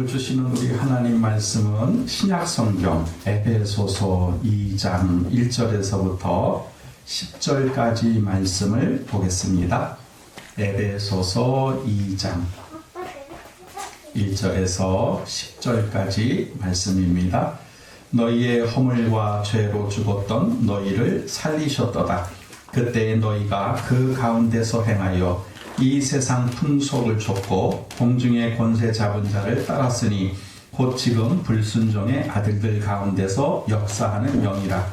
오늘 주시는 우리 하나님 말씀은 신약성경 에베소서 2장 1절에서부터 10절까지 말씀을 보겠습니다. 에베소서 2장 1절에서 10절까지 말씀입니다. 너희의 허물과 죄로 죽었던 너희를 살리셨도다. 그때에 너희가 그 가운데서 행하여 이 세상 풍속을 좇고 공중의 권세 잡은 자를 따랐으니 곧 지금 불순종의 아들들 가운데서 역사하는 영이라.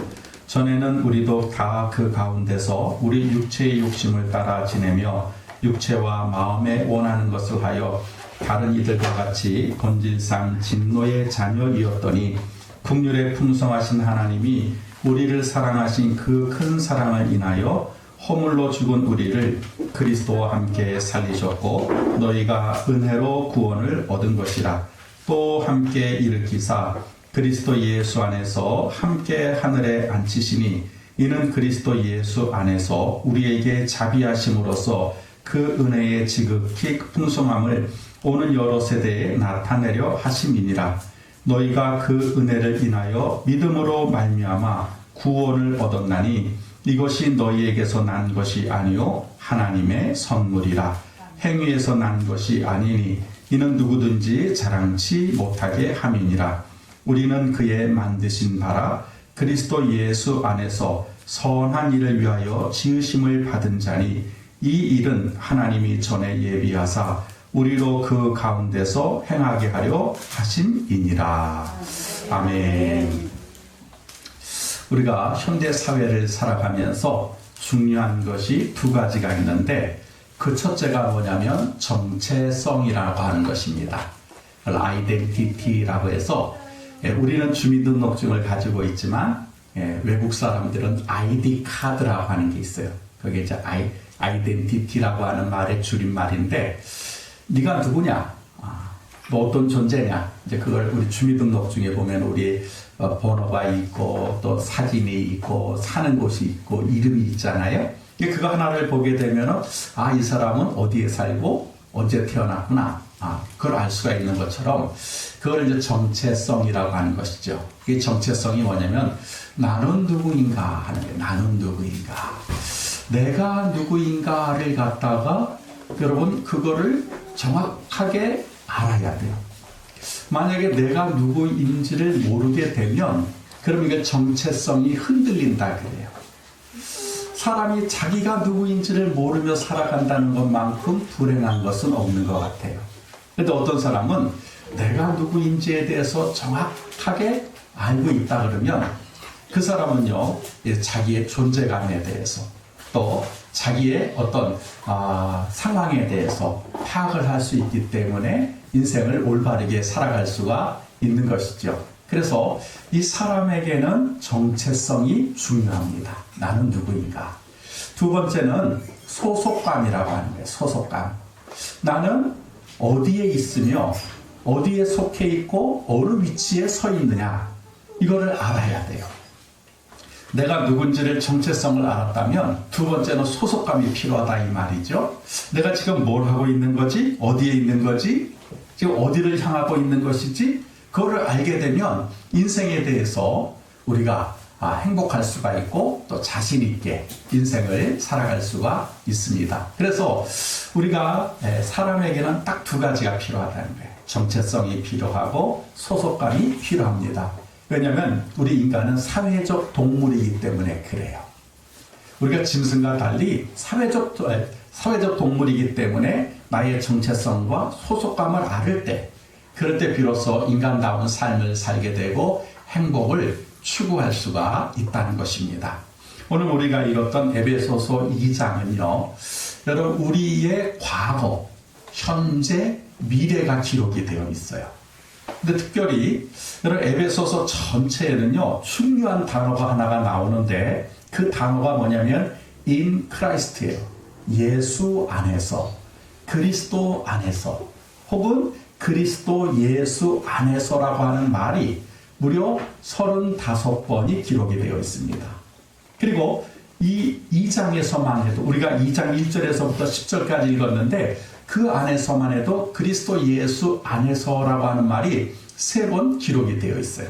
전에는 우리도 다 그 가운데서 우리 육체의 욕심을 따라 지내며 육체와 마음에 원하는 것을 하여 다른 이들과 같이 본질상 진노의 자녀이었더니 긍휼에 풍성하신 하나님이 우리를 사랑하신 그 큰 사랑을 인하여 허물로 죽은 우리를 그리스도와 함께 살리셨고 너희가 은혜로 구원을 얻은 것이라. 또 함께 일으키사 그리스도 예수 안에서 함께 하늘에 앉히시니 이는 그리스도 예수 안에서 우리에게 자비하심으로써 그 은혜의 지극히 풍성함을 오는 여러 세대에 나타내려 하심이니라. 너희가 그 은혜를 인하여 믿음으로 말미암아 구원을 얻었나니 이것이 너희에게서 난 것이 아니요 하나님의 선물이라. 행위에서 난 것이 아니니 이는 누구든지 자랑치 못하게 함이니라. 우리는 그의 만드신 바라 그리스도 예수 안에서 선한 일을 위하여 지으심을 받은 자니 이 일은 하나님이 전에 예비하사 우리로 그 가운데서 행하게 하려 하심이니라. 아멘. 우리가 현대 사회를 살아가면서 중요한 것이 두 가지가 있는데 그 첫째가 뭐냐면 정체성이라고 하는 것입니다. 아이덴티티라고 해서 우리는 주민등록증을 가지고 있지만 외국 사람들은 아이디 카드라고 하는 게 있어요. 그게 이제 아이덴티티라고 하는 말의 줄임말인데 네가 누구냐? 뭐 어떤 존재냐? 이제 그걸 우리 주민등록증에 보면 우리 번호가 있고 또 사진이 있고 사는 곳이 있고 이름이 있잖아요. 그거 하나를 보게 되면 이 사람은 어디에 살고 언제 태어났구나. 그걸 알 수가 있는 것처럼 그걸 이제 정체성이라고 하는 것이죠. 이 정체성이 뭐냐면 나는 누구인가 하는 게 나는 누구인가. 내가 누구인가를 갖다가 여러분 그거를 정확하게 알아야 돼요. 만약에 내가 누구인지를 모르게 되면 그럼 이게 정체성이 흔들린다 그래요. 사람이 자기가 누구인지를 모르며 살아간다는 것만큼 불행한 것은 없는 것 같아요. 그런데 어떤 사람은 내가 누구인지에 대해서 정확하게 알고 있다 그러면 그 사람은요 자기의 존재감에 대해서 또 자기의 어떤 상황에 대해서 파악을 할 수 있기 때문에 인생을 올바르게 살아갈 수가 있는 것이죠. 그래서 이 사람에게는 정체성이 중요합니다. 나는 누구인가. 두 번째는 소속감이라고 하는 거예요. 소속감. 나는 어디에 있으며 어디에 속해 있고 어느 위치에 서 있느냐. 이거를 알아야 돼요. 내가 누군지를 정체성을 알았다면 두 번째는 소속감이 필요하다 이 말이죠. 내가 지금 뭘 하고 있는 거지? 어디에 있는 거지? 지금 어디를 향하고 있는 것이지? 그거를 알게 되면 인생에 대해서 우리가 행복할 수가 있고 또 자신 있게 인생을 살아갈 수가 있습니다. 그래서 우리가 사람에게는 딱 두 가지가 필요하다는 거예요. 정체성이 필요하고 소속감이 필요합니다. 왜냐하면 우리 인간은 사회적 동물이기 때문에 그래요. 우리가 짐승과 달리 사회적 동물이기 때문에 나의 정체성과 소속감을 알을 때 그럴 때 비로소 인간다운 삶을 살게 되고 행복을 추구할 수가 있다는 것입니다. 오늘 우리가 읽었던 에베소서 2장은요. 여러분 우리의 과거, 현재, 미래가 기록이 되어 있어요. 근데 특별히 여러분 에베소서 전체에는요 중요한 단어가 하나가 나오는데 그 단어가 뭐냐면 in Christ예요. 예수 안에서, 그리스도 안에서 혹은 그리스도 예수 안에서라고 하는 말이 무려 35번이 기록이 되어 있습니다. 그리고 이 2장에서만 해도 우리가 2장 1절에서부터 10절까지 읽었는데 그 안에서만 해도 그리스도 예수 안에서라고 하는 말이 3번 기록이 되어 있어요.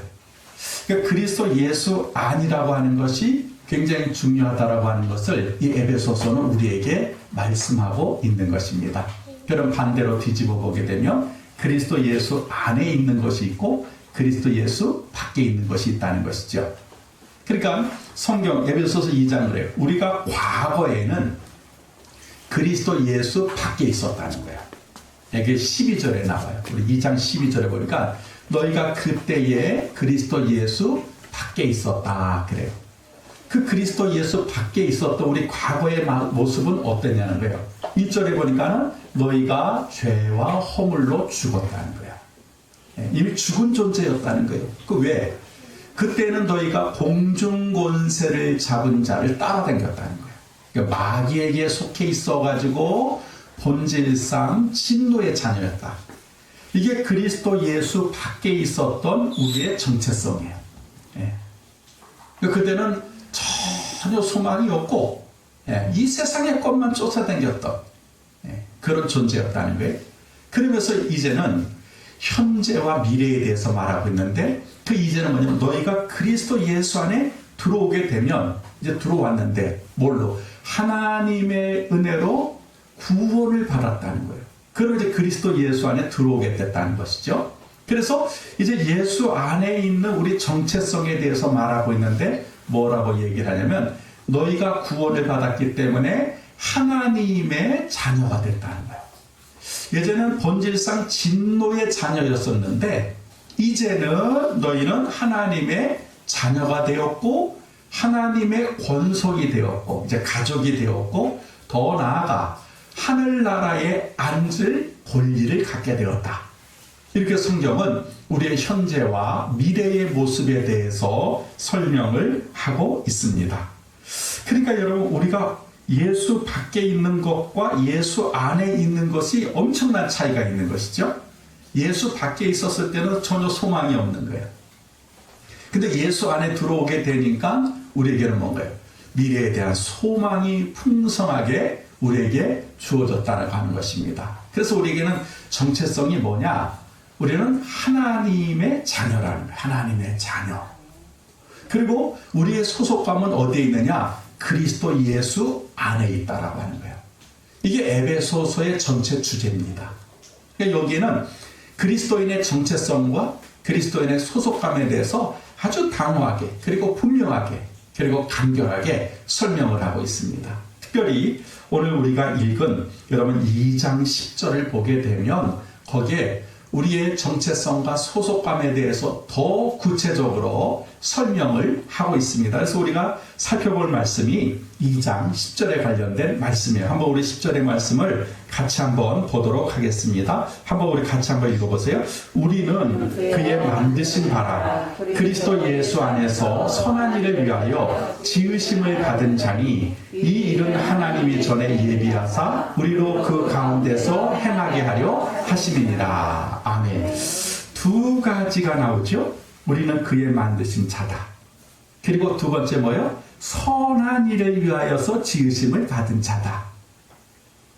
그러니까 그리스도 예수 안이라고 하는 것이 굉장히 중요하다라고 하는 것을 이 에베소서는 우리에게 말씀하고 있는 것입니다. 그럼 반대로 뒤집어 보게 되면 그리스도 예수 안에 있는 것이 있고 그리스도 예수 밖에 있는 것이 있다는 것이죠. 그러니까 성경 에베소서 2장 그래요. 우리가 과거에는 그리스도 예수 밖에 있었다는 거예요. 이게 12절에 나와요. 우리 2장 12절에 보니까 너희가 그때에 그리스도 예수 밖에 있었다 그래요. 그 그리스도 예수 밖에 있었던 우리 과거의 모습은 어땠냐는 거예요. 1절에 보니까는 너희가 죄와 허물로 죽었다는 거예요. 이미 죽은 존재였다는 거예요. 그 왜? 그때는 너희가 공중권세를 잡은 자를 따라다녔다는 거예요. 그러니까 마귀에게 속해 있어가지고 본질상 진노의 자녀였다. 이게 그리스도 예수 밖에 있었던 우리의 정체성이에요. 그때는 전혀 소망이 없고 이 세상의 것만 쫓아다녔던 그런 존재였다는 거예요. 그러면서 이제는 현재와 미래에 대해서 말하고 있는데 그 이제는 뭐냐면 너희가 그리스도 예수 안에 들어오게 되면 이제 들어왔는데 뭘로? 하나님의 은혜로 구원을 받았다는 거예요. 그럼 이제 그리스도 예수 안에 들어오게 됐다는 것이죠. 그래서 이제 예수 안에 있는 우리 정체성에 대해서 말하고 있는데 뭐라고 얘기를 하냐면 너희가 구원을 받았기 때문에 하나님의 자녀가 됐다는 거예요. 예전에는 본질상 진노의 자녀였었는데 이제는 너희는 하나님의 자녀가 되었고 하나님의 권속이 되었고 이제 가족이 되었고 더 나아가 하늘나라에 앉을 권리를 갖게 되었다. 이렇게 성경은 우리의 현재와 미래의 모습에 대해서 설명을 하고 있습니다. 그러니까 여러분 우리가 예수 밖에 있는 것과 예수 안에 있는 것이 엄청난 차이가 있는 것이죠. 예수 밖에 있었을 때는 전혀 소망이 없는 거예요. 근데 예수 안에 들어오게 되니까 우리에게는 뭔가요? 미래에 대한 소망이 풍성하게 우리에게 주어졌다고 하는 것입니다. 그래서 우리에게는 정체성이 뭐냐? 우리는 하나님의 자녀라는 거예요. 하나님의 자녀. 그리고 우리의 소속감은 어디에 있느냐? 그리스도 예수 안에 있다라고 하는 거예요. 이게 에베소서의 전체 주제입니다. 그러니까 여기에는 그리스도인의 정체성과 그리스도인의 소속감에 대해서 아주 단호하게 그리고 분명하게 그리고 간결하게 설명을 하고 있습니다. 특별히 오늘 우리가 읽은 여러분 2장 10절을 보게 되면 거기에 우리의 정체성과 소속감에 대해서 더 구체적으로 설명을 하고 있습니다. 그래서 우리가 살펴볼 말씀이 2장 10절에 관련된 말씀이에요. 한번 우리 10절의 말씀을 같이 한번 보도록 하겠습니다. 한번 우리 같이 한번 읽어보세요. 우리는 그의 만드신 바라 그리스도 예수 안에서 선한 일을 위하여 지으심을 받은 자니 이 일은 하나님이 전에 예비하사 우리로 그 가운데서 행하게 하려 하심이니라. 아멘. 두 가지가 나오죠. 우리는 그의 만드신 자다. 그리고 두 번째 뭐예요? 선한 일을 위하여서 지으심을 받은 자다.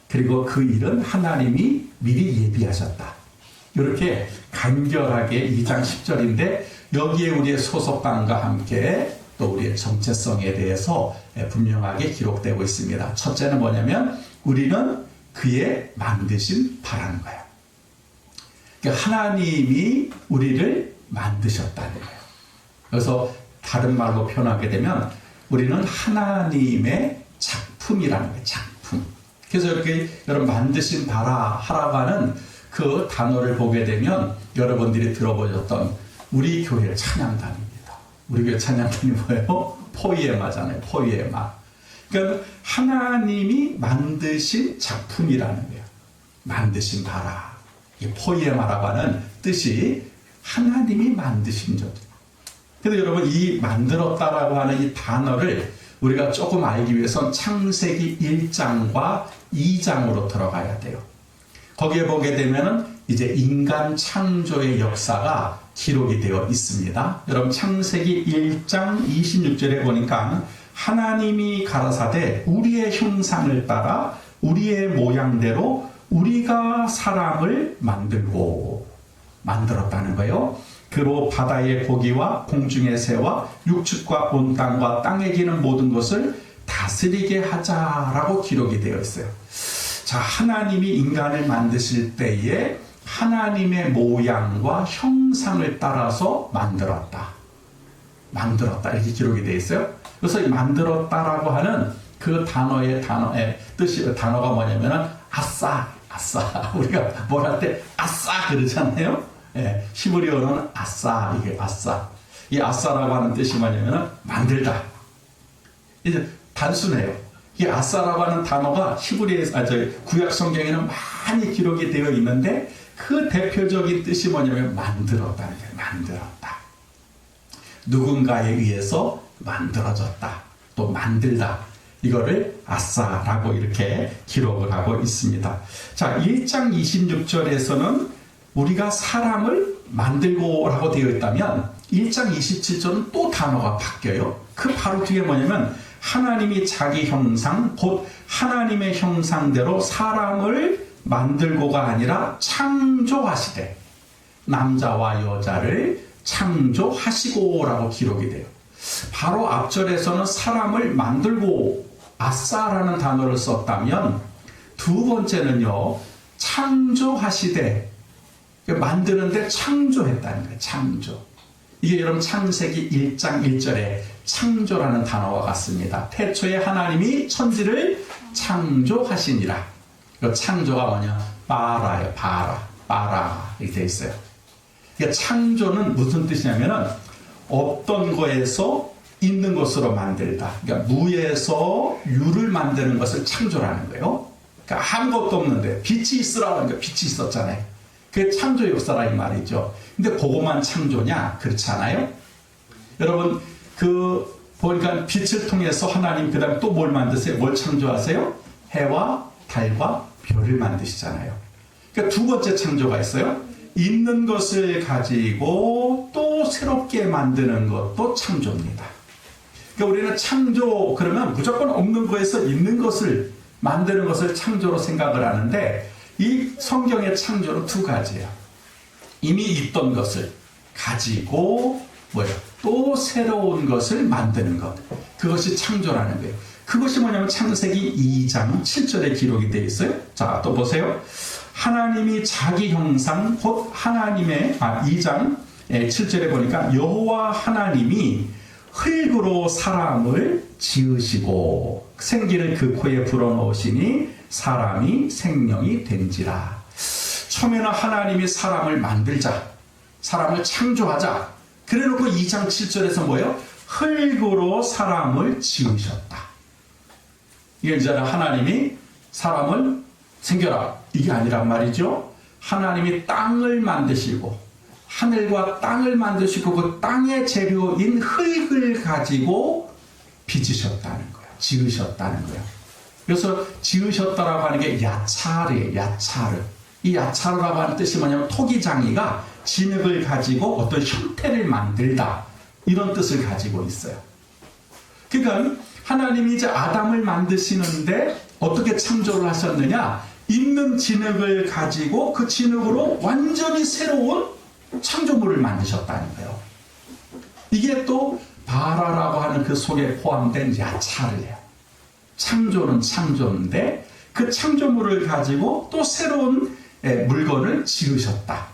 그리고 그 일은 하나님이 미리 예비하셨다. 이렇게 간결하게 2장 10절인데 여기에 우리의 소속감과 함께 또 우리의 정체성에 대해서 분명하게 기록되고 있습니다. 첫째는 뭐냐면 우리는 그의 만드신 바라는 거예요. 그러니까 하나님이 우리를 만드셨다는 거예요. 그래서 다른 말로 표현하게 되면 우리는 하나님의 작품이라는 거예요. 작품. 그래서 이렇게 여러분 만드신 바라 하라고 하는 그 단어를 보게 되면 여러분들이 들어보셨던 우리 교회 찬양단입니다. 우리 교회 찬양단이 뭐예요? 포이에마잖아요. 포이에마. 그러니까 하나님이 만드신 작품이라는 거예요. 만드신 바라. 이 포이에마라고 하는 뜻이 하나님이 만드신 존재. 그래서 여러분 이 만들었다라고 하는 이 단어를 우리가 조금 알기 위해선 창세기 1장과 2장으로 들어가야 돼요. 거기에 보게 되면은 이제 인간 창조의 역사가 기록이 되어 있습니다. 여러분 창세기 1장 26절에 보니까 하나님이 가라사대 우리의 형상을 따라 우리의 모양대로 우리가 사람을 만들었다는 거예요. 그로 바다의 고기와 공중의 새와 육축과 온 땅과 땅에 기는 모든 것을 다스리게 하자라고 기록이 되어 있어요. 자, 하나님이 인간을 만드실 때에 하나님의 모양과 형상을 따라서 만들었다 이렇게 기록이 되어 있어요. 그래서 이 만들었다라고 하는 그 단어의 뜻이, 단어가 뭐냐면은 아싸. 우리가 뭘 할 때 아싸 그러잖아요. 예, 히브리어로는 아싸, 이게 아싸. 이 아싸라고 하는 뜻이 뭐냐면은 만들다. 이제 단순해요. 이 아싸라고 하는 단어가 구약 성경에는 많이 기록이 되어 있는데 그 대표적인 뜻이 뭐냐면 만들었다는 거예요. 만들었다. 누군가에 의해서 만들어졌다. 또 만들다. 이거를 아싸라고 이렇게 기록을 하고 있습니다. 자, 1장 26절에서는 우리가 사람을 만들고라고 되어 있다면 1장 27절은 또 단어가 바뀌어요. 그 바로 뒤에 뭐냐면 하나님이 자기 형상, 곧 하나님의 형상대로 사람을 만들고가 아니라 창조하시되 남자와 여자를 창조하시고라고 기록이 돼요. 바로 앞절에서는 사람을 만들고 아싸라는 단어를 썼다면 두 번째는요, 창조하시되, 만드는데 창조했다는 거예요. 창조. 이게 여러분 창세기 1장 1절에 창조라는 단어와 같습니다. 태초에 하나님이 천지를 창조하시니라. 창조가 뭐냐? 바라예요. 바라 이렇게 되어 있어요. 그러니까 창조는 무슨 뜻이냐면은 없던 거에서 있는 것으로 만들다. 그러니까 무에서 유를 만드는 것을 창조라는 거예요. 그러니까 아무것도 없는데 빛이 있으라는 게 빛이 있었잖아요. 그게 창조 역사라 이 말이죠. 근데 그것만 창조냐? 그렇지 않아요? 여러분 보니까 빛을 통해서 하나님 그 다음에 또 뭘 만드세요? 뭘 창조하세요? 해와 달과 별을 만드시잖아요. 그러니까 두 번째 창조가 있어요. 있는 것을 가지고 또 새롭게 만드는 것도 창조입니다. 그러니까 우리는 창조 그러면 무조건 없는 거에서 있는 것을 만드는 것을 창조로 생각을 하는데 이 성경의 창조는 두 가지예요. 이미 있던 것을 가지고 또 새로운 것을 만드는 것. 그것이 창조라는 거예요. 그것이 뭐냐면 창세기 2장 7절에 기록이 되어 있어요. 자, 또 보세요. 하나님이 자기 형상 곧 하나님의 2장 7절에 보니까 여호와 하나님이 흙으로 사람을 지으시고 생기를 그 코에 불어넣으시니 사람이 생명이 된지라. 처음에는 하나님이 사람을 만들자, 사람을 창조하자. 그래놓고 2장 7절에서 뭐예요? 흙으로 사람을 지으셨다. 이게 이제 하나님이 사람을 생겨라. 이게 아니란 말이죠. 하나님이 땅을 만드시고 하늘과 땅을 만드시고 그 땅의 재료인 흙을 가지고 빚으셨다는 거예요. 지으셨다는 거예요. 그래서 지으셨다라고 하는 게 야차르예요. 야차르. 이 야차르라고 하는 뜻이 뭐냐면 토기장이가 진흙을 가지고 어떤 형태를 만들다. 이런 뜻을 가지고 있어요. 그러니까 하나님이 이제 아담을 만드시는데 어떻게 창조를 하셨느냐? 있는 진흙을 가지고 그 진흙으로 완전히 새로운 창조물을 만드셨다는 거예요. 이게 또 바라라고 하는 그 속에 포함된 야차르예요. 창조는 창조인데 그 창조물을 가지고 또 새로운 물건을 지으셨다.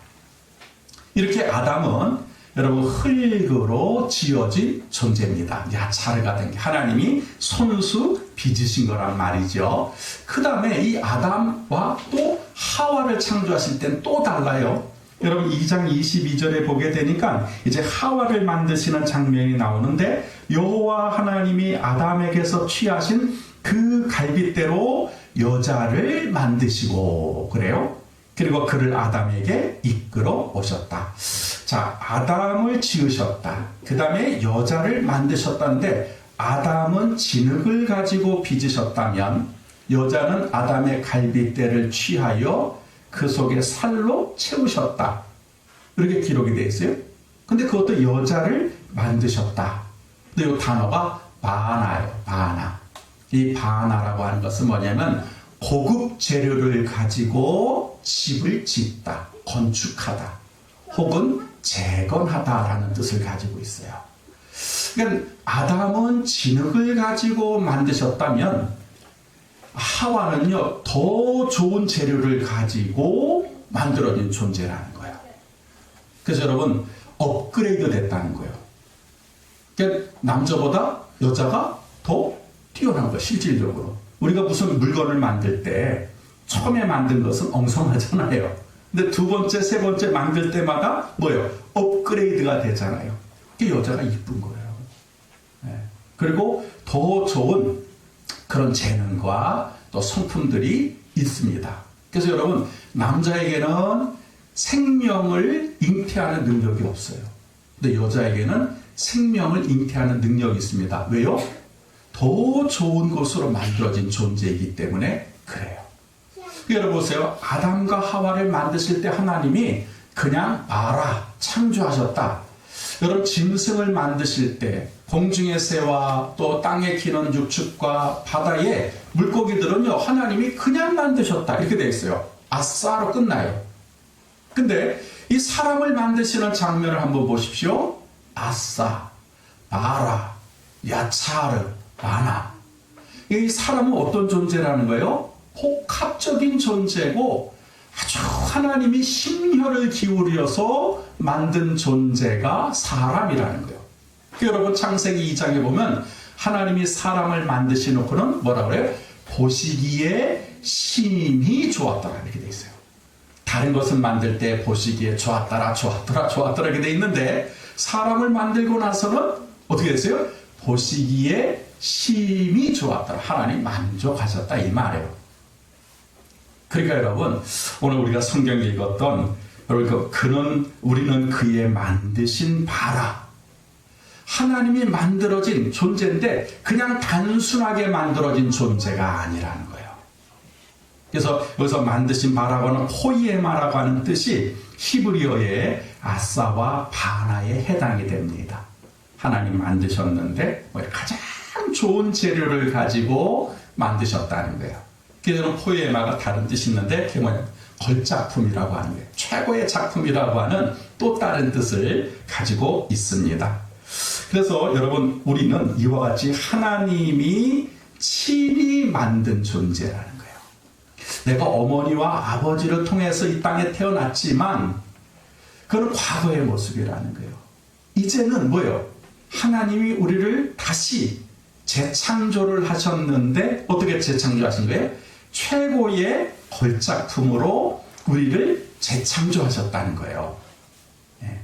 이렇게 아담은 여러분 흙으로 지어진 존재입니다. 야차르가 된 게 하나님이 손수 빚으신 거란 말이죠. 그 다음에 이 아담과 또 하와를 창조하실 때는 또 달라요. 여러분 2장 22절에 보게 되니까 이제 하와를 만드시는 장면이 나오는데 여호와 하나님이 아담에게서 취하신 그 갈빗대로 여자를 만드시고 그래요. 그리고 그를 아담에게 이끌어 오셨다. 자, 아담을 지으셨다. 그 다음에 여자를 만드셨다는데 아담은 진흙을 가지고 빚으셨다면 여자는 아담의 갈빗대를 취하여 그 속에 살로 채우셨다. 이렇게 기록이 되어 있어요. 근데 그것도 여자를 만드셨다. 근데 이 단어가 바나예요. 바나. 이 바나라고 하는 것은 뭐냐면 고급 재료를 가지고 집을 짓다, 건축하다, 혹은 재건하다라는 뜻을 가지고 있어요. 그러니까 아담은 진흙을 가지고 만드셨다면 하와는요, 더 좋은 재료를 가지고 만들어진 존재라는 거예요. 그래서 여러분, 업그레이드 됐다는 거예요. 그러니까 남자보다 여자가 더 뛰어난 거예요, 실질적으로. 우리가 무슨 물건을 만들 때 처음에 만든 것은 엉성하잖아요. 근데 두 번째, 세 번째 만들 때마다 뭐예요? 업그레이드가 되잖아요. 그게 여자가 이쁜 거예요. 네. 그리고 더 좋은 그런 재능과 또 성품들이 있습니다. 그래서 여러분, 남자에게는 생명을 잉태하는 능력이 없어요. 근데 여자에게는 생명을 잉태하는 능력이 있습니다. 왜요? 더 좋은 것으로 만들어진 존재이기 때문에 그래요. 여러분 보세요. 아담과 하와를 만드실 때 하나님이 그냥 봐라, 창조하셨다. 여러분, 짐승을 만드실 때 공중의 새와 또 땅에 기는 육축과 바다의 물고기들은요, 하나님이 그냥 만드셨다, 이렇게 되어 있어요. 아싸로 끝나요. 근데 이 사람을 만드시는 장면을 한번 보십시오. 아싸, 바라, 야차르, 바나. 이 사람은 어떤 존재라는 거예요? 복합적인 존재고 아주 하나님이 심혈을 기울여서 만든 존재가 사람이라는 거예요. 여러분, 창세기 2장에 보면 하나님이 사람을 만드시놓고는 뭐라 그래요? 보시기에 심히 좋았더라, 이렇게 돼 있어요. 다른 것을 만들 때 보시기에 좋았더라 이렇게 돼 있는데, 사람을 만들고 나서는 어떻게 됐어요? 보시기에 심히 좋았더라. 하나님 만족하셨다, 이 말이에요. 그러니까 여러분, 오늘 우리가 성경에 읽었던 우리는 그의 만드신 바라, 하나님이 만들어진 존재인데 그냥 단순하게 만들어진 존재가 아니라는 거예요. 그래서 여기서 만드신 바라고는 호이에마라고 하는 뜻이 히브리어의 아싸와 바나에 해당이 됩니다. 하나님 만드셨는데 가장 좋은 재료를 가지고 만드셨다는 거예요. 그래서 포에마가 다른 뜻이 있는데 그게 뭐냐면 걸작품이라고 하는 거예요. 최고의 작품이라고 하는 또 다른 뜻을 가지고 있습니다. 그래서 여러분, 우리는 이와 같이 하나님이 친히 만든 존재라는 거예요. 내가 어머니와 아버지를 통해서 이 땅에 태어났지만 그건 과거의 모습이라는 거예요. 이제는 뭐예요? 하나님이 우리를 다시 재창조를 하셨는데 어떻게 재창조하신 거예요? 최고의 걸작품으로 우리를 재창조하셨다는 거예요. 네.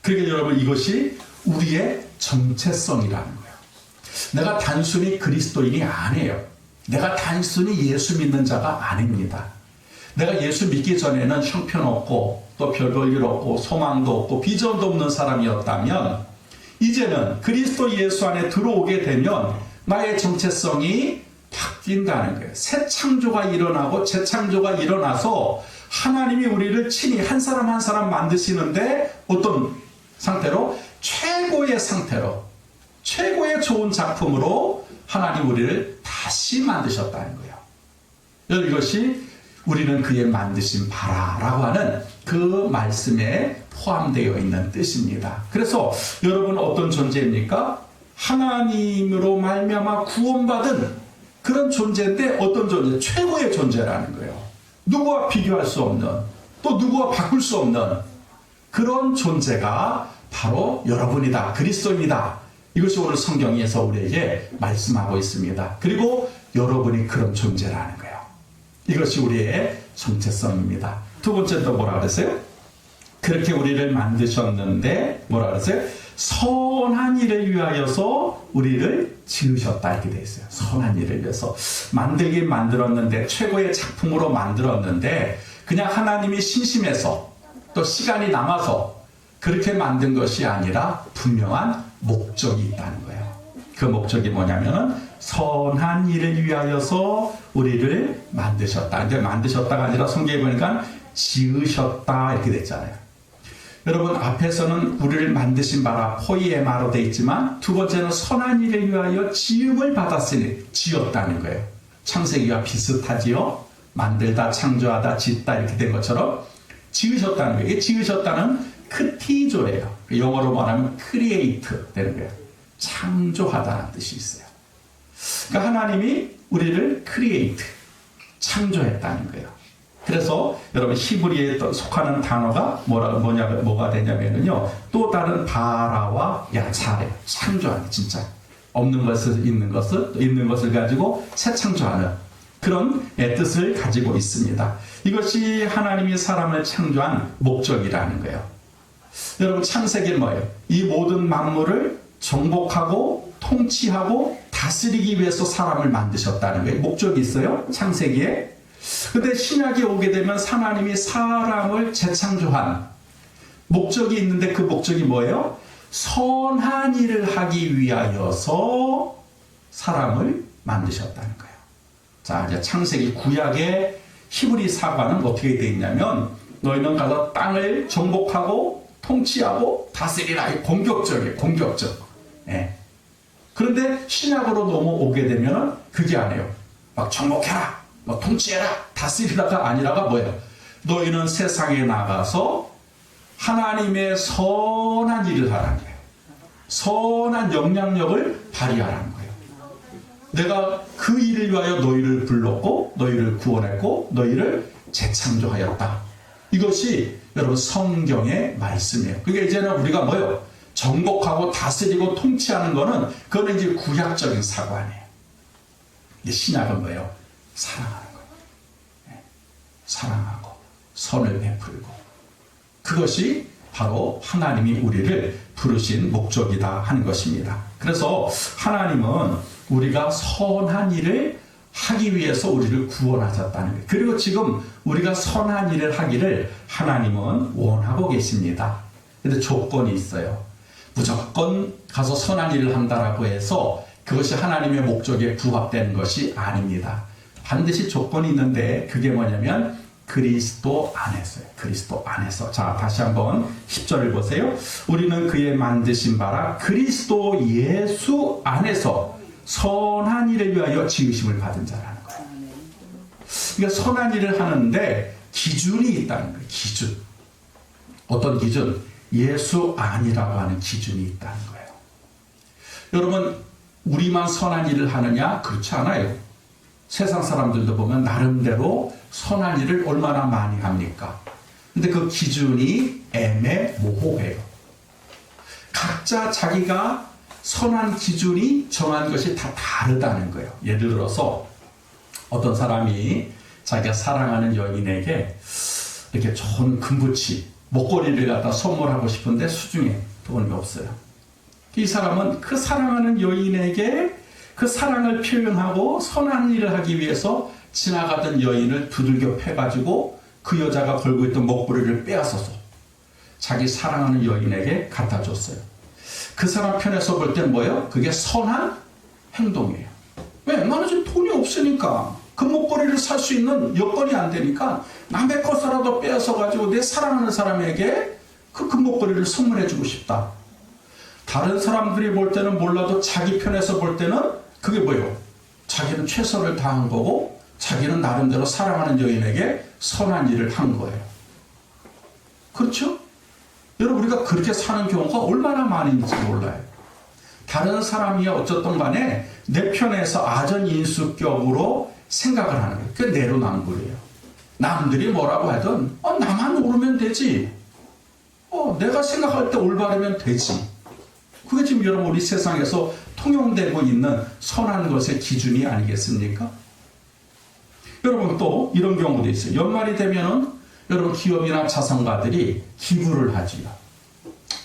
그러니까 여러분, 이것이 우리의 정체성이라는 거예요. 내가 단순히 그리스도인이 아니에요. 내가 단순히 예수 믿는 자가 아닙니다. 내가 예수 믿기 전에는 형편없고 또 별 볼 일 없고 소망도 없고 비전도 없는 사람이었다면, 이제는 그리스도 예수 안에 들어오게 되면 나의 정체성이 바뀐다는 거예요. 새 창조가 일어나고 재창조가 일어나서 하나님이 우리를 친히 한 사람 한 사람 만드시는데 어떤 상태로? 최고의 상태로, 최고의 좋은 작품으로 하나님 우리를 다시 만드셨다는 거예요. 이것이 우리는 그의 만드신 바라라고 하는 그 말씀에 포함되어 있는 뜻입니다. 그래서 여러분, 어떤 존재입니까? 하나님으로 말미암아 구원받은 그런 존재인데 어떤 존재? 최고의 존재라는 거예요. 누구와 비교할 수 없는, 또 누구와 바꿀 수 없는 그런 존재가 바로 여러분이다, 그리스도입니다. 이것이 오늘 성경에서 우리에게 말씀하고 있습니다. 그리고 여러분이 그런 존재라는 거예요. 이것이 우리의 정체성입니다. 두 번째 또 뭐라 그랬어요? 그렇게 우리를 만드셨는데 뭐라 그랬어요? 선한 일을 위하여서 우리를 지으셨다, 이렇게 되어 있어요. 선한 일을 위해서 만들긴 만들었는데, 최고의 작품으로 만들었는데 그냥 하나님이 심심해서 또 시간이 남아서 그렇게 만든 것이 아니라 분명한 목적이 있다는 거예요. 그 목적이 뭐냐면은 선한 일을 위하여서 우리를 만드셨다. 근데 만드셨다가 아니라 성경에 보니까 지으셨다, 이렇게 됐잖아요. 여러분, 앞에서는 우리를 만드신 바라 포이에마로 되어 있지만 두 번째는 선한 일을 위하여 지음을 받았으니 지었다는 거예요. 창세기와 비슷하지요. 만들다, 창조하다, 짓다 이렇게 된 것처럼 지으셨다는 거예요. 이게 지으셨다는 크티조예요. 영어로 말하면 create 되는 거예요. 창조하다는 뜻이 있어요. 그러니까 하나님이 우리를 create, 창조했다는 거예요. 그래서 여러분 히브리에 속하는 단어가 뭐가 되냐면요. 또 다른 바라와 야차래, 창조하는, 진짜 없는 것을 있는 것을 가지고 새 창조하는 그런 뜻을 가지고 있습니다. 이것이 하나님이 사람을 창조한 목적이라는 거예요. 여러분 창세기는 뭐예요? 이 모든 만물을 정복하고 통치하고 다스리기 위해서 사람을 만드셨다는 거예요. 목적이 있어요. 창세기에. 근데 신약에 오게 되면 하나님이 사람을 재창조한 목적이 있는데 그 목적이 뭐예요? 선한 일을 하기 위하여서 사람을 만드셨다는 거예요. 자, 이제 창세기 구약의 히브리 사과는 어떻게 되어 있냐면 너희는 가서 땅을 정복하고 통치하고 다스리라. 공격적이에요. 공격적. 예. 그런데 신약으로 넘어오게 되면 그게 아니에요. 막 정복해라. 뭐 통치해라, 다스리라가 아니라가 뭐예요? 너희는 세상에 나가서 하나님의 선한 일을 하라는 거예요. 선한 영향력을 발휘하라는 거예요. 내가 그 일을 위하여 너희를 불렀고 너희를 구원했고 너희를 재창조하였다. 이것이 여러분 성경의 말씀이에요. 그게 이제는 우리가 뭐예요? 정복하고 다스리고 통치하는 거는 그거는 이제 구약적인 사관이에요. 근데 신약은 뭐예요? 사랑하는 거예요. 사랑하고 선을 베풀고 그것이 바로 하나님이 우리를 부르신 목적이다 하는 것입니다. 그래서 하나님은 우리가 선한 일을 하기 위해서 우리를 구원하셨다는 거예요. 그리고 지금 우리가 선한 일을 하기를 하나님은 원하고 계십니다. 그런데 조건이 있어요. 무조건 가서 선한 일을 한다라고 해서 그것이 하나님의 목적에 부합되는 것이 아닙니다. 반드시 조건이 있는데 그게 뭐냐면 그리스도 안에서요. 그리스도 안에서. 자, 다시 한번 10절을 보세요. 우리는 그의 만드신 바라 그리스도 예수 안에서 선한 일을 위하여 지으심을 받은 자라는 거예요. 그러니까 선한 일을 하는데 기준이 있다는 거예요. 기준. 어떤 기준? 예수 안이라고 하는 기준이 있다는 거예요. 여러분, 우리만 선한 일을 하느냐? 그렇지 않아요. 세상 사람들도 보면 나름대로 선한 일을 얼마나 많이 합니까? 근데 그 기준이 애매모호해요. 각자 자기가 선한 기준이 정한 것이 다 다르다는 거예요. 예를 들어서 어떤 사람이 자기가 사랑하는 여인에게 이렇게 좋은 금붙이, 목걸이를 갖다 선물하고 싶은데 수중에 돈이 없어요. 이 사람은 그 사랑하는 여인에게 그 사랑을 표현하고 선한 일을 하기 위해서 지나가던 여인을 두들겨 패가지고 그 여자가 걸고 있던 목걸이를 빼앗아서 자기 사랑하는 여인에게 갖다 줬어요. 그 사람 편에서 볼 땐 뭐예요? 그게 선한 행동이에요. 왜? 나는 지금 돈이 없으니까 그 목걸이를 살 수 있는 여건이 안 되니까 남의 것이라도 빼앗아가지고 내 사랑하는 사람에게 그 금목걸이를 선물해주고 싶다. 다른 사람들이 볼 때는 몰라도 자기 편에서 볼 때는 그게 뭐예요? 자기는 최선을 다한 거고 자기는 나름대로 사랑하는 여인에게 선한 일을 한 거예요. 그렇죠? 여러분, 우리가 그렇게 사는 경우가 얼마나 많이 있는지 몰라요. 다른 사람이 어쨌든 간에 내 편에서 아전인수격으로 생각을 하는 거예요. 그게 내로남불이에요. 남들이 뭐라고 하든 나만 옳으면 되지. 내가 생각할 때 올바르면 되지. 그게 지금 여러분 우리 세상에서 통용되고 있는 선한 것의 기준이 아니겠습니까? 여러분, 또 이런 경우도 있어요. 연말이 되면은 여러분 기업이나 자선가들이 기부를 하지요.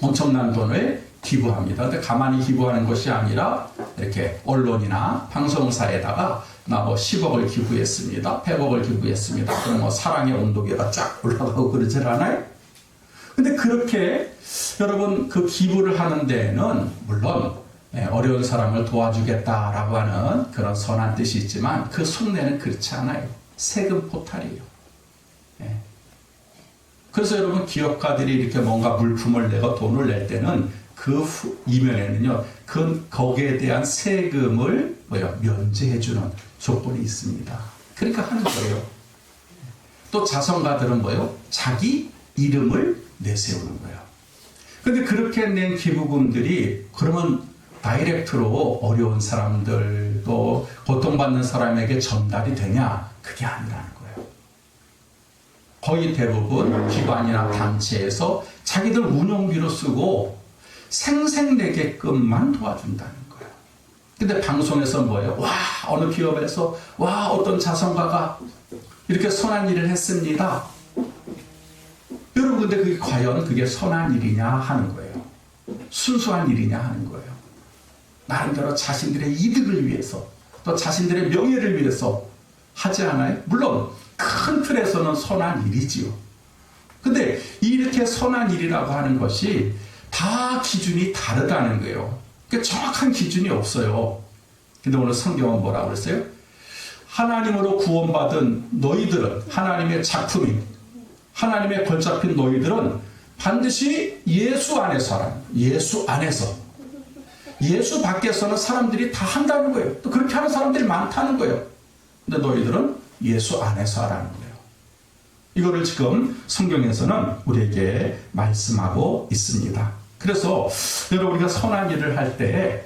엄청난 돈을 기부합니다. 근데 가만히 기부하는 것이 아니라 이렇게 언론이나 방송사에다가 나 뭐 10억을 기부했습니다. 100억을 기부했습니다. 그럼 뭐 사랑의 온도계가 쫙 올라가고 그러질 않아요? 근데 그렇게 여러분 그 기부를 하는 데에는 물론 어려운 사람을 도와주겠다라고 하는 그런 선한 뜻이 있지만 그 속내는 그렇지 않아요. 세금 포탈이에요. 그래서 여러분 기업가들이 이렇게 뭔가 물품을 내고 돈을 낼 때는 그 이면에는요, 거기에 대한 세금을 면제해주는 조건이 있습니다. 그러니까 하는 거예요. 또 자선가들은 자기 이름을 내세우는 거예요. 근데 그렇게 낸 기부금들이 그러면 다이렉트로 어려운 사람들 또 고통받는 사람에게 전달이 되냐? 그게 아니라는 거예요. 거의 대부분 기관이나 단체에서 자기들 운영비로 쓰고 생색내게끔만 도와준다는 거예요. 근데 방송에서 와, 어느 기업에서 어떤 자선가가 이렇게 선한 일을 했습니다. 여러분, 근데 그게 과연 그게 선한 일이냐 하는 거예요. 순수한 일이냐 하는 거예요. 나름대로 자신들의 이득을 위해서 또 자신들의 명예를 위해서 하지 않아요? 물론 큰 틀에서는 선한 일이지요. 근데 이렇게 선한 일이라고 하는 것이 다 기준이 다르다는 거예요. 그러니까 정확한 기준이 없어요. 근데 오늘 성경은 뭐라고 그랬어요? 하나님으로 구원받은 너희들은, 하나님의 작품인 하나님의 걸잡힌 너희들은 반드시 예수 안에서 하라는 거예요. 예수 안에서. 예수 밖에서는 사람들이 다 한다는 거예요. 또 그렇게 하는 사람들이 많다는 거예요. 근데 너희들은 예수 안에서 하라는 거예요. 이거를 지금 성경에서는 우리에게 말씀하고 있습니다. 그래서 여러분, 우리가 선한 일을 할 때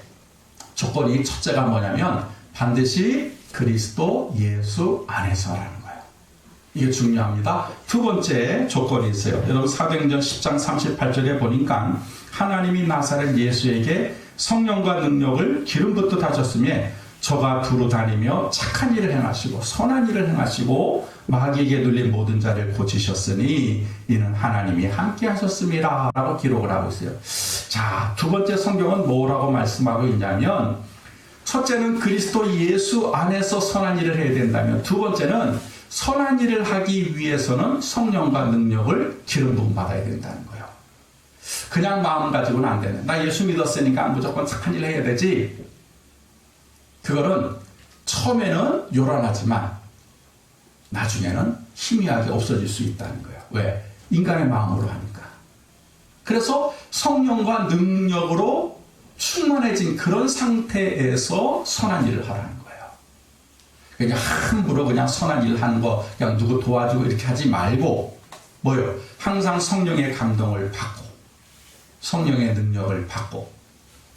조건이 첫째가 뭐냐면 반드시 그리스도 예수 안에서 하라는 거예요. 이게 중요합니다. 두 번째 조건이 있어요. 여러분, 사도행전 10장 38절에 보니까 하나님이 나사렛 예수에게 성령과 능력을 기름 붓듯 하셨으며 저가 두루 다니며 착한 일을 행하시고 선한 일을 행하시고 마귀에게 눌린 모든 자를 고치셨으니 이는 하나님이 함께 하셨습니다 라고 기록을 하고 있어요. 자, 두 번째 성경은 뭐라고 말씀하고 있냐면, 첫째는 그리스도 예수 안에서 선한 일을 해야 된다면, 두 번째는 선한 일을 하기 위해서는 성령과 능력을 기름 부음 받아야 된다는 거예요. 그냥 마음 가지고는 안 되는, 나 예수 믿었으니까 무조건 착한 일 해야 되지. 그거는 처음에는 요란하지만 나중에는 희미하게 없어질 수 있다는 거예요. 왜? 인간의 마음으로 하니까. 그래서 성령과 능력으로 충만해진 그런 상태에서 선한 일을 하라는 거예요. 그냥 함부로 그냥 선한 일을 하는 거, 그냥 누구 도와주고 이렇게 하지 말고, 항상 성령의 감동을 받고, 성령의 능력을 받고,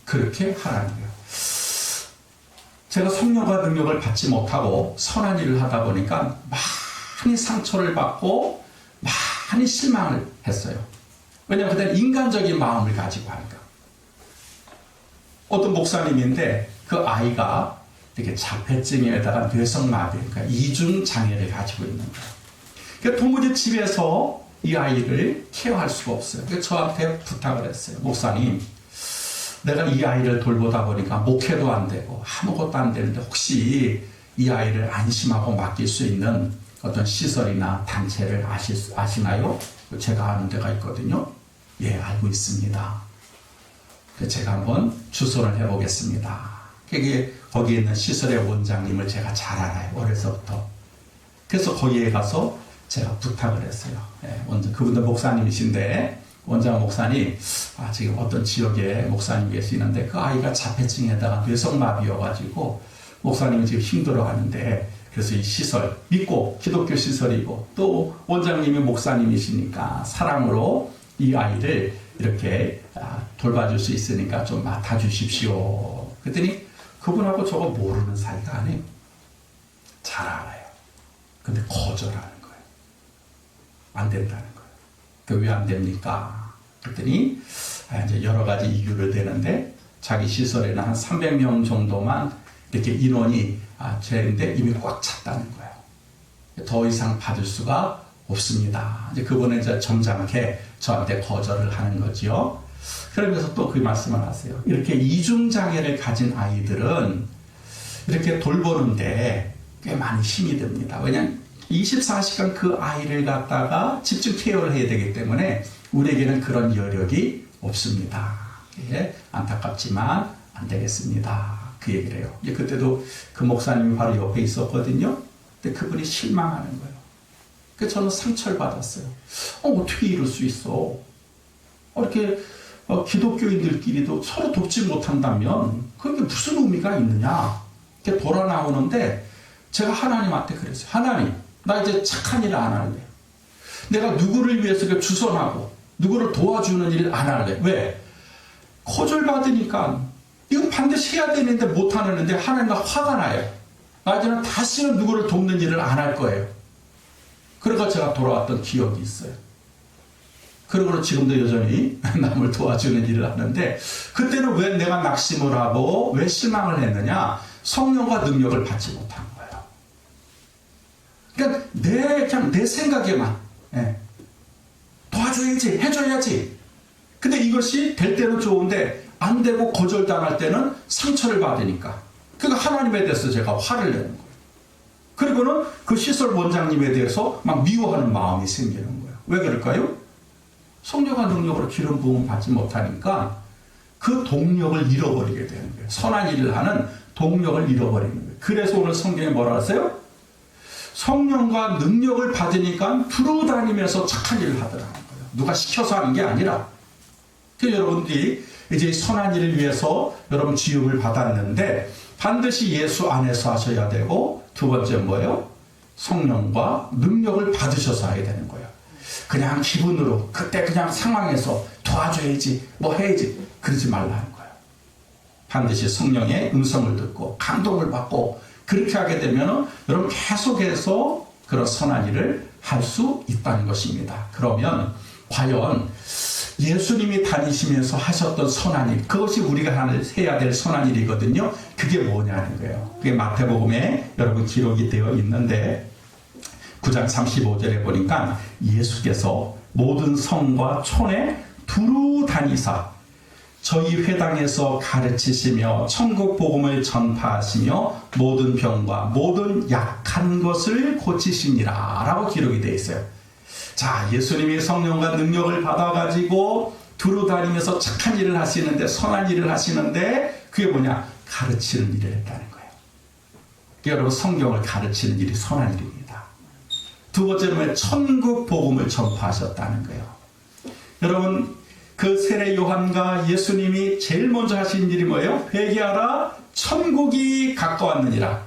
그렇게 하라는 거예요. 제가 성령과 능력을 받지 못하고 선한 일을 하다 보니까 많이 상처를 받고 많이 실망을 했어요. 왜냐하면 그때는 인간적인 마음을 가지고 하니까. 어떤 목사님인데 그 아이가 이렇게 자폐증에다가 뇌성마비, 그러니까 이중장애를 가지고 있는 거예요. 그러니까 도무지 집에서 이 아이를 케어할 수가 없어요. 그래서 저한테 부탁을 했어요. 목사님, 내가 이 아이를 돌보다 보니까 목회도 안 되고 아무것도 안 되는데 혹시 이 아이를 안심하고 맡길 수 있는 어떤 시설이나 단체를 아시나요? 제가 아는 데가 있거든요. 예, 알고 있습니다. 제가 한번 주소를 해보겠습니다. 거기에 있는 시설의 원장님을 제가 잘 알아요. 어려서부터. 그래서 거기에 가서 제가 부탁을 했어요. 예, 그분도 목사님이신데 원장 목사님, 지금 어떤 지역에 목사님 계시는데 그 아이가 자폐증에다가 뇌성마비여가지고 목사님이 지금 힘들어하는데, 그래서 이 시설, 믿고 기독교 시설이고 또 원장님이 목사님이시니까 사랑으로 이 아이를 이렇게 돌봐줄 수 있으니까 좀 맡아주십시오. 그랬더니 그분하고 저거 모르는 사이가 아니에요. 잘 알아요. 근데 거절하는 거예요. 안 된다는 거예요. 왜 안 됩니까? 그랬더니 이제 여러 가지 이유를 대는데 자기 시설에는 한 300명 정도만 이렇게 인원이 되는데 이미 꽉 찼다는 거예요. 더 이상 받을 수가 없습니다. 이제 그분은 이제 점잖게 저한테 거절을 하는 거지요. 그러면서 또 그 말씀을 하세요. 이렇게 이중장애를 가진 아이들은 이렇게 돌보는데 꽤 많이 힘이 듭니다. 왜냐하면 24시간 그 아이를 갖다가 집중 케어를 해야 되기 때문에 우리에게는 그런 여력이 없습니다. 예, 안타깝지만 안 되겠습니다. 그 얘기를 해요. 그때도 그 목사님이 바로 옆에 있었거든요. 근데 그분이 실망하는 거예요. 그래서 저는 상처를 받았어요. 어떻게 이럴 수 있어? 이렇게 기독교인들끼리도 서로 돕지 못한다면 그게 무슨 의미가 있느냐? 이렇게 돌아 나오는데 제가 하나님한테 그랬어요. 하나님, 나 이제 착한 일 안 할래. 내가 누구를 위해서 주선하고 누구를 도와주는 일 안 할래. 왜? 거절받으니까 이거 반드시 해야 되는데 못하는데 하나님과 화가 나요. 나 이제는 다시는 누구를 돕는 일을 안 할 거예요. 그래서 제가 돌아왔던 기억이 있어요. 그러고 지금도 여전히 남을 도와주는 일을 하는데 그때는 왜 내가 낙심을 하고 왜 실망을 했느냐? 성령과 능력을 받지 못한 거예요. 그러니까 그냥 내 생각에만 도와줘야지, 해줘야지. 근데 이것이 될 때는 좋은데 안 되고 거절당할 때는 상처를 받으니까. 그러니까 하나님에 대해서 제가 화를 내는 거예요. 그리고는 그 시설 원장님에 대해서 막 미워하는 마음이 생기는 거예요. 왜 그럴까요? 성령과 능력으로 기름 부음 받지 못하니까 그 동력을 잃어버리게 되는 거예요. 선한 일을 하는 동력을 잃어버리는 거예요. 그래서 오늘 성경에 뭐라 하세요? 성령과 능력을 받으니까 두루 다니면서 착한 일을 하더라는 거예요. 누가 시켜서 하는 게 아니라. 그래서 여러분들이 이제 선한 일을 위해서 여러분 지음을 받았는데 반드시 예수 안에서 하셔야 되고 두 번째 뭐예요? 성령과 능력을 받으셔서 해야 되는 거예요. 그냥 기분으로 그때 그냥 상황에서 도와줘야지 뭐 해야지 그러지 말라는 거예요. 반드시 성령의 음성을 듣고 감동을 받고 그렇게 하게 되면 여러분 계속해서 그런 선한 일을 할 수 있다는 것입니다. 그러면 과연 예수님이 다니시면서 하셨던 선한 일, 그것이 우리가 해야 될 선한 일이거든요. 그게 뭐냐는 거예요. 그게 마태복음에 여러분 기록이 되어 있는데 9장 35절에 보니까 예수께서 모든 성과 촌에 두루 다니사 저희 회당에서 가르치시며 천국 복음을 전파하시며 모든 병과 모든 약한 것을 고치시니라 라고 기록이 되어 있어요. 자, 예수님이 성령과 능력을 받아가지고 두루 다니면서 착한 일을 하시는데 선한 일을 하시는데 그게 뭐냐? 가르치는 일을 했다는 거예요. 여러분 성경을 가르치는 일이 선한 일입니다. 두 번째는 천국 복음을 전파하셨다는 거예요. 여러분 그 세례 요한과 예수님이 제일 먼저 하신 일이 뭐예요? 회개하라 천국이 가까웠느니라.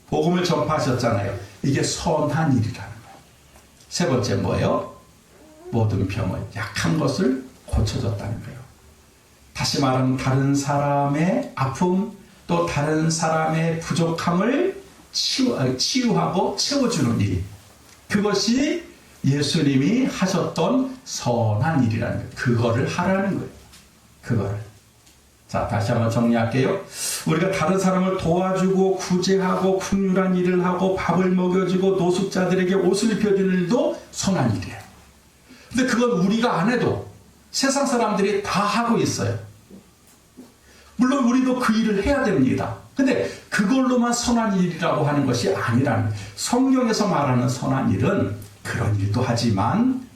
복음을 전파하셨잖아요. 이게 선한 일이라는 거예요. 세 번째 뭐예요? 모든 병을 약한 것을 고쳐줬다는 거예요. 다시 말하면 다른 사람의 아픔 또 다른 사람의 부족함을 치유하고 채워주는 일. 그것이 예수님이 하셨던 선한 일이라는 거예요. 그거를 하라는 거예요. 그거를. 자, 다시 한번 정리할게요. 우리가 다른 사람을 도와주고 구제하고 긍휼한 일을 하고 밥을 먹여주고 노숙자들에게 옷을 입혀주는 일도 선한 일이에요. 근데 그건 우리가 안 해도 세상 사람들이 다 하고 있어요. 물론 우리도 그 일을 해야 됩니다. 근데 그걸로만 선한 일이라고 하는 것이 아니라는 거예요. 성경에서 말하는 선한 일은 그런 일도 하지만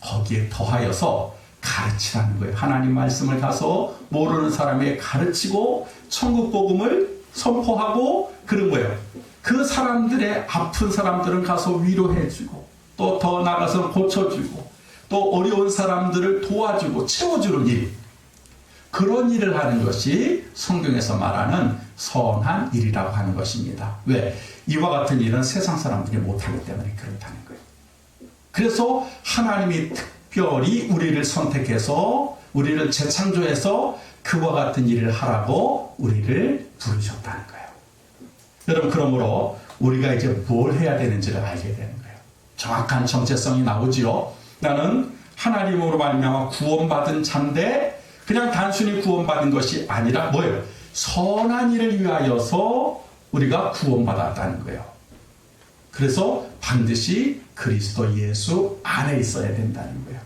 거기에 더하여서 가르치라는 거예요. 하나님 말씀을 가서 모르는 사람에게 가르치고 천국 복음을 선포하고 그런 거예요. 그 사람들의 아픈 사람들은 가서 위로해주고 또 더 나가서 고쳐주고 또 어려운 사람들을 도와주고 채워주는 일. 그런 일을 하는 것이 성경에서 말하는 선한 일이라고 하는 것입니다. 왜? 이와 같은 일은 세상 사람들이 못하기 때문에 그렇다는 거예요. 그래서 하나님이 특별히 우리를 선택해서 우리를 재창조해서 그와 같은 일을 하라고 우리를 부르셨다는 거예요. 여러분 그러므로 우리가 이제 뭘 해야 되는지를 알게 되는 거예요. 정확한 정체성이 나오지요. 나는 하나님으로 말미암아 구원받은 자인데 그냥 단순히 구원받은 것이 아니라 뭐예요? 선한 일을 위하여서 우리가 구원받았다는 거예요. 그래서 반드시 그리스도 예수 안에 있어야 된다는 거예요.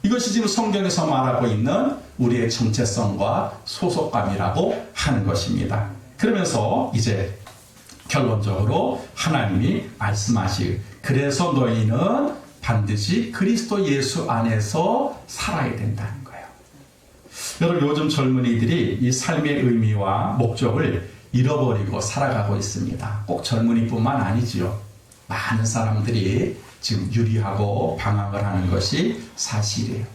이것이 지금 성경에서 말하고 있는 우리의 정체성과 소속감이라고 하는 것입니다. 그러면서 이제 결론적으로 하나님이 말씀하실 그래서 너희는 반드시 그리스도 예수 안에서 살아야 된다는 거예요. 여러분 요즘 젊은이들이 이 삶의 의미와 목적을 잃어버리고 살아가고 있습니다. 꼭 젊은이뿐만 아니지요. 많은 사람들이 지금 유리하고 방황을 하는 것이 사실이에요.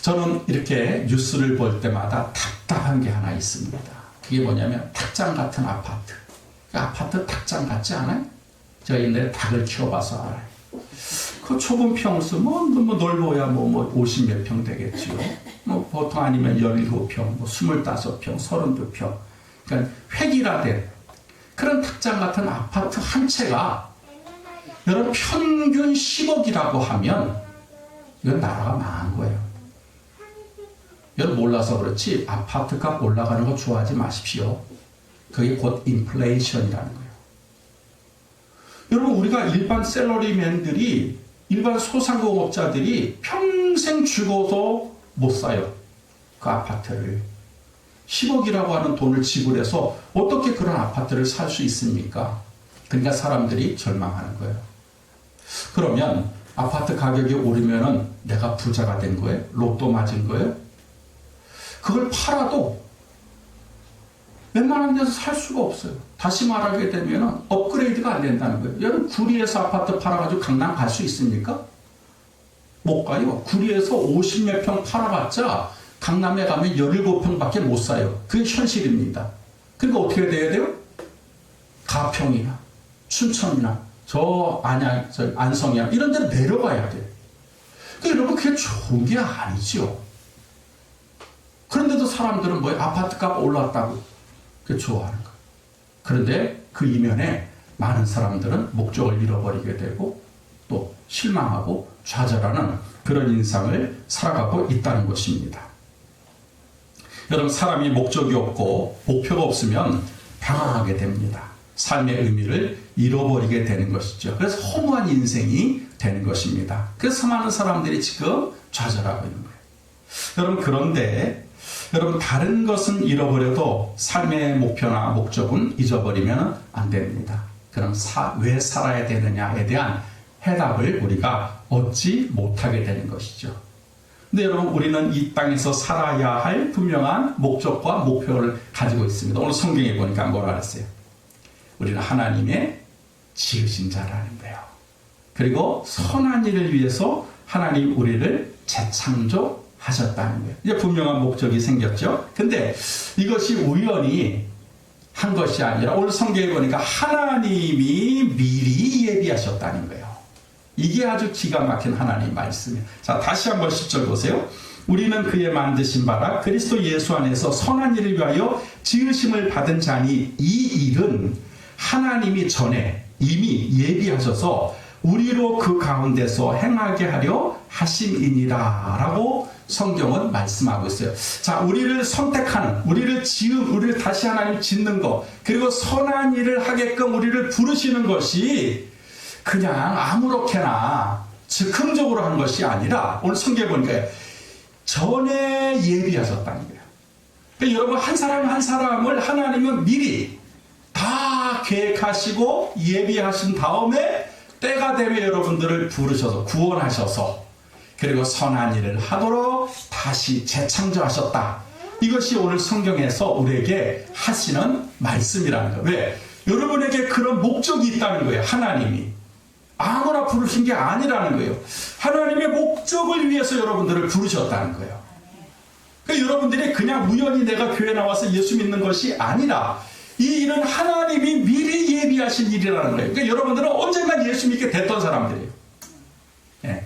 저는 이렇게 뉴스를 볼 때마다 답답한 게 하나 있습니다. 그게 뭐냐면 탁장 같은 아파트. 아파트 닭장 같지 않아요? 제가 옛날에 닭을 키워봐서 알아요. 그 좁은 평수, 뭐 넓어야 50몇 평 되겠지요. 뭐 보통 아니면 17평, 25평, 32평. 그러니까 획일화된 그런 닭장 같은 아파트 한 채가 여러분 평균 10억이라고 하면 이건 나라가 망한 거예요. 여러분 몰라서 그렇지 아파트 값 올라가는 거 좋아하지 마십시오. 그게 곧 인플레이션이라는 거예요. 여러분 우리가 일반 샐러리맨들이 일반 소상공업자들이 평생 죽어도 못 사요. 그 아파트를. 10억이라고 하는 돈을 지불해서 어떻게 그런 아파트를 살 수 있습니까? 그러니까 사람들이 절망하는 거예요. 그러면 아파트 가격이 오르면은 내가 부자가 된 거예요? 로또 맞은 거예요? 그걸 팔아도 웬만한 데서 살 수가 없어요. 다시 말하게 되면 업그레이드가 안 된다는 거예요. 여러분 구리에서 아파트 팔아가지고 강남 갈 수 있습니까? 못 가요. 구리에서 50몇 평 팔아봤자 강남에 가면 17평밖에 못 사요. 그게 현실입니다. 그러니까 어떻게 돼야 돼요? 가평이나 춘천이나 저 안성이나 이런 데로 내려가야 돼요. 그러니까 여러분 그게 좋은 게 아니죠. 그런데도 사람들은 뭐예요? 아파트 값 올랐다고 그 좋아하는 거예요. 그런데 그 이면에 많은 사람들은 목적을 잃어버리게 되고 또 실망하고 좌절하는 그런 인상을 살아가고 있다는 것입니다. 여러분 사람이 목적이 없고 목표가 없으면 방황하게 됩니다. 삶의 의미를 잃어버리게 되는 것이죠. 그래서 허무한 인생이 되는 것입니다. 그래서 많은 사람들이 지금 좌절하고 있는 거예요. 여러분 그런데 여러분 다른 것은 잃어버려도 삶의 목표나 목적은 잊어버리면 안 됩니다. 그럼 왜 살아야 되느냐에 대한 해답을 우리가 얻지 못하게 되는 것이죠. 근데 여러분 우리는 이 땅에서 살아야 할 분명한 목적과 목표를 가지고 있습니다. 오늘 성경에 보니까 뭐라 그랬어요? 우리는 하나님의 지으신 자라는 거예요. 그리고 선한 일을 위해서 하나님 우리를 재창조하셨다는 거예요. 이제 분명한 목적이 생겼죠. 근데 이것이 우연히 한 것이 아니라 오늘 성경에 보니까 하나님이 미리 예비하셨다는 거예요. 이게 아주 기가 막힌 하나님 말씀이에요. 자, 다시 한번 10절 보세요. 우리는 그의 만드신 바라 그리스도 예수 안에서 선한 일을 위하여 지으심을 받은 자니 이 일은 하나님이 전에 이미 예비하셔서 우리로 그 가운데서 행하게 하려 하심이니라 라고 성경은 말씀하고 있어요. 자, 우리를 선택하는, 우리를 다시 하나님 짓는 것, 그리고 선한 일을 하게끔 우리를 부르시는 것이 그냥 아무렇게나 즉흥적으로 한 것이 아니라 오늘 성경에 보니까 전에 예비하셨다는 거예요. 그러니까 여러분 한 사람 한 사람을 하나님은 미리 다 계획하시고 예비하신 다음에 때가 되면 여러분들을 부르셔서 구원하셔서 그리고 선한 일을 하도록 다시 재창조하셨다. 이것이 오늘 성경에서 우리에게 하시는 말씀이라는 거예요. 왜? 여러분에게 그런 목적이 있다는 거예요. 하나님이. 아무나 부르신 게 아니라는 거예요. 하나님의 목적을 위해서 여러분들을 부르셨다는 거예요. 그러니까 여러분들이 그냥 우연히 내가 교회 나와서 예수 믿는 것이 아니라 이 일은 하나님이 미리 예비하신 일이라는 거예요. 그러니까 여러분들은 언젠가 예수 믿게 됐던 사람들이에요. 예.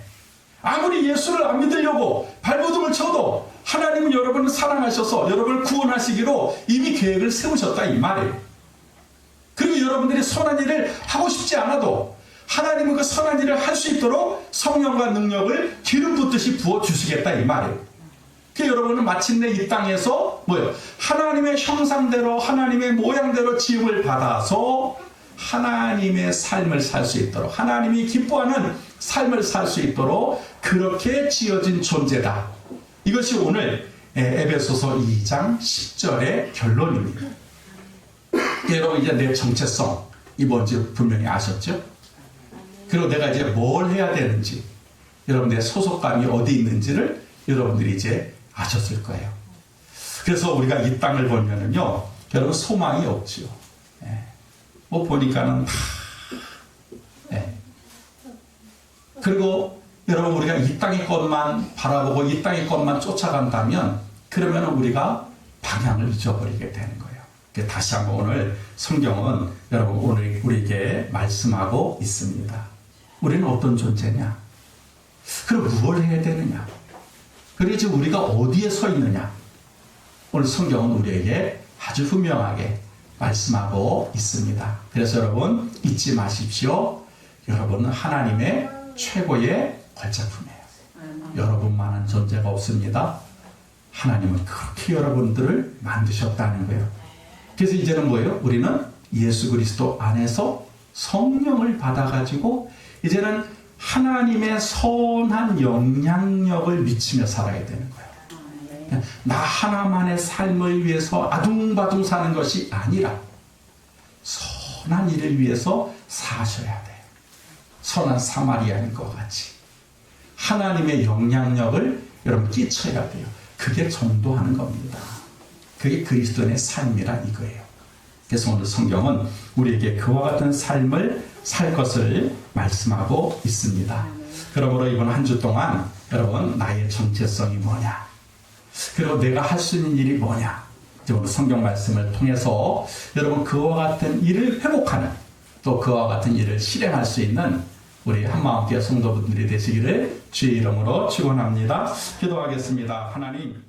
아무리 예수를 안 믿으려고 발버둥을 쳐도 하나님은 여러분을 사랑하셔서 여러분을 구원하시기로 이미 계획을 세우셨다 이 말이에요. 그리고 여러분들이 선한 일을 하고 싶지 않아도 하나님은 그 선한 일을 할 수 있도록 성령과 능력을 기름 붓듯이 부어주시겠다 이 말이에요. 그 여러분은 마침내 이 땅에서 뭐예요? 하나님의 형상대로 하나님의 모양대로 지음을 받아서 하나님의 삶을 살 수 있도록 하나님이 기뻐하는 삶을 살 수 있도록 그렇게 지어진 존재다. 이것이 오늘 에베소서 2장 10절의 결론입니다. 여러분 이제 내 정체성 이 뭔지 분명히 아셨죠? 그리고 내가 이제 뭘 해야 되는지 여러분 내 소속감이 어디 있는지를 여러분들이 이제 아셨을 거예요. 그래서 우리가 이 땅을 보면은요 여러분 소망이 없지요. 뭐 보니까는 다 그리고 여러분 우리가 이 땅의 것만 바라보고 이 땅의 것만 쫓아간다면 그러면 우리가 방향을 잊어버리게 되는 거예요. 다시 한번 오늘 성경은 여러분 오늘 우리에게 말씀하고 있습니다. 우리는 어떤 존재냐? 그럼 무엇을 해야 되느냐? 그리고 지금 우리가 어디에 서 있느냐? 오늘 성경은 우리에게 아주 분명하게 말씀하고 있습니다. 그래서 여러분 잊지 마십시오. 여러분은 하나님의 최고의 걸작품이에요. 여러분만한 존재가 없습니다. 하나님은 그렇게 여러분들을 만드셨다는 거예요. 그래서 이제는 뭐예요? 우리는 예수 그리스도 안에서 성령을 받아가지고 이제는 하나님의 선한 영향력을 미치며 살아야 되는 거예요. 나 하나만의 삶을 위해서 아둥바둥 사는 것이 아니라 선한 일을 위해서 사셔야 돼요. 선한 사마리아인 것 같이 하나님의 영향력을 여러분 끼쳐야 돼요. 그게 전도하는 겁니다. 그게 그리스도인의 삶이라 이거예요. 그래서 오늘 성경은 우리에게 그와 같은 삶을 살 것을 말씀하고 있습니다. 그러므로 이번 한 주 동안 여러분 나의 정체성이 뭐냐, 그리고 내가 할 수 있는 일이 뭐냐, 오늘 성경 말씀을 통해서 여러분 그와 같은 일을 회복하는, 또 그와 같은 일을 실행할 수 있는 우리 한마음교회 성도분들이 되시기를 주의 이름으로 축원합니다. 기도하겠습니다. 하나님,